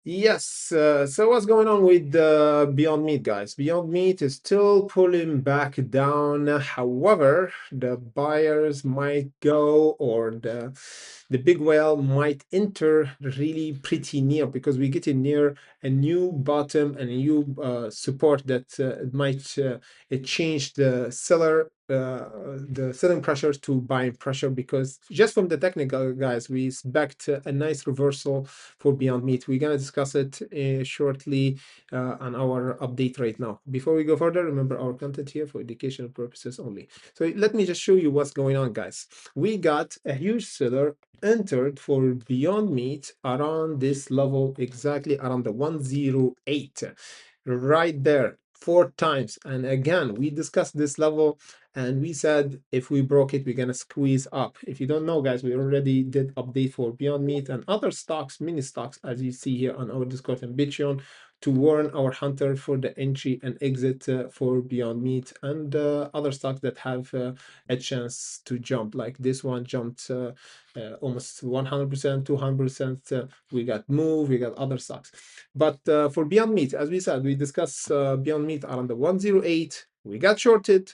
Yes, so what's going on with Beyond Meat, guys? Beyond Meat is still pulling back down. However, the buyers might go, or the big whale might enter really pretty near, because we're getting near a new bottom and a new support that might it change the selling pressure to buying pressure, because just from the technical, guys, we expect a nice reversal for Beyond Meat. We're gonna discuss it shortly on our update right now. Before we go further, remember our content here for educational purposes only. So let me just show you what's going on, guys. We got a huge seller entered for Beyond Meat around this level, exactly around the 108, right there, 4 times. And again, we discussed this level and we said if we broke it, we're gonna squeeze up. If you don't know, guys, we already did update for Beyond Meat and other stocks, mini stocks, as you see here on our Discord and Patreon, to warn our hunter for the entry and exit for Beyond Meat and other stocks that have a chance to jump. Like this one jumped almost 100%, 200%. We got Move, we got other stocks. But for Beyond Meat, as we said, we discussed Beyond Meat around the 108. We got shorted,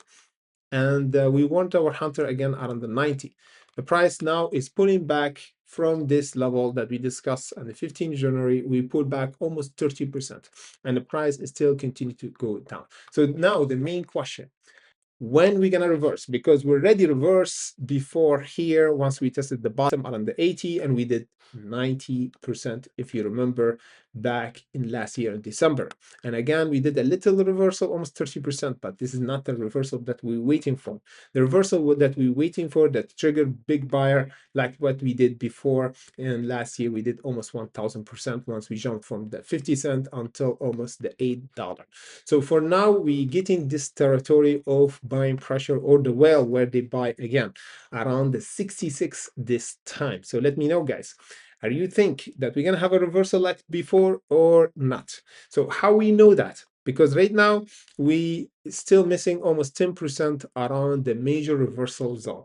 and we want our hunter again around the 90. The price now is pulling back from this level that we discussed on the 15th January. We pulled back almost 30%, and the price is still continue to go down. So now the main question, when we gonna reverse, because we already reversed before here once we tested the bottom around the 80 and we did 90%, if you remember, back in last year in December. And again, we did a little reversal, almost 30%, but this is not the reversal that we're waiting for. The reversal that we're waiting for that triggered big buyer, like what we did before. And last year we did almost 1000% once we jumped from the 50 cent until almost the $8. So for now, we getting this territory of buying pressure, or the whale where they buy again around the 66 this time. So let me know, guys. Are you think that we're gonna have a reversal like before or not? So how we know that? Because right now we still missing almost 10% around the major reversal zone.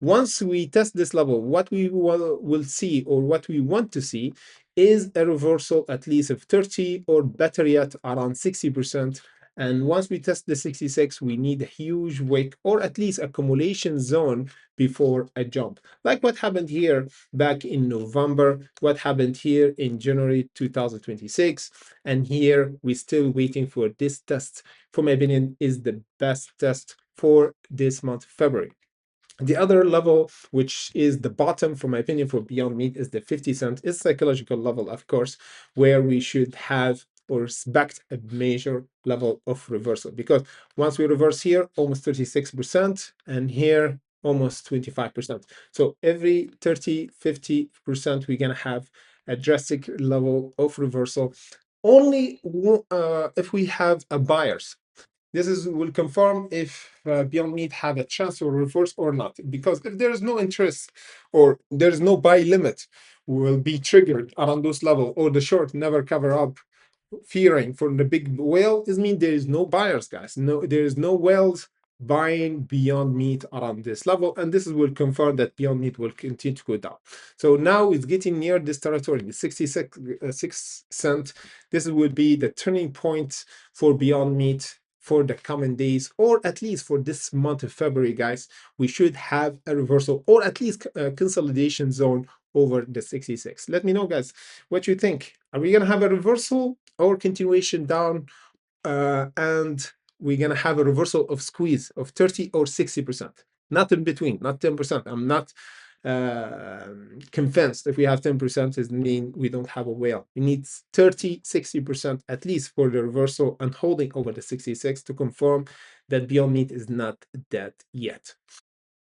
Once we test this level, what we will see, or what we want to see, is a reversal at least of 30, or better yet, around 60%. And once we test the 66, we need a huge wick, or at least accumulation zone before a jump. Like what happened here back in November, what happened here in January 2026. And here we're still waiting for this test. For my opinion, is the best test for this month, February. The other level, which is the bottom, for my opinion, for Beyond Meat, is the 50 cent, is psychological level, of course, where we should have or expect a major level of reversal. Because once we reverse here, almost 36%, and here, almost 25%. So every 30, 50%, we're going to have a drastic level of reversal. Only if we have a buyers. This is will confirm if Beyond Meat have a chance to reverse or not. Because if there is no interest, or there is no buy limit, will be triggered around those level, or the short never cover up, fearing for the big whale, is mean there is no buyers, guys. No, there is no whales buying Beyond Meat around this level, and this will confirm that Beyond Meat will continue to go down. So now it's getting near this territory, the 66 cent. This will be the turning point for Beyond Meat for the coming days, or at least for this month of February, guys. We should have a reversal, or at least a consolidation zone over the 66. Let me know, guys, what you think. Are we gonna have a reversal or continuation down, and we're gonna have a reversal of squeeze of 30 or 60%? Not in between, not 10%. I'm not convinced if we have 10% is mean we don't have a whale. We need 30, 60% at least for the reversal and holding over the 66 to confirm that Beyond Meat is not dead yet.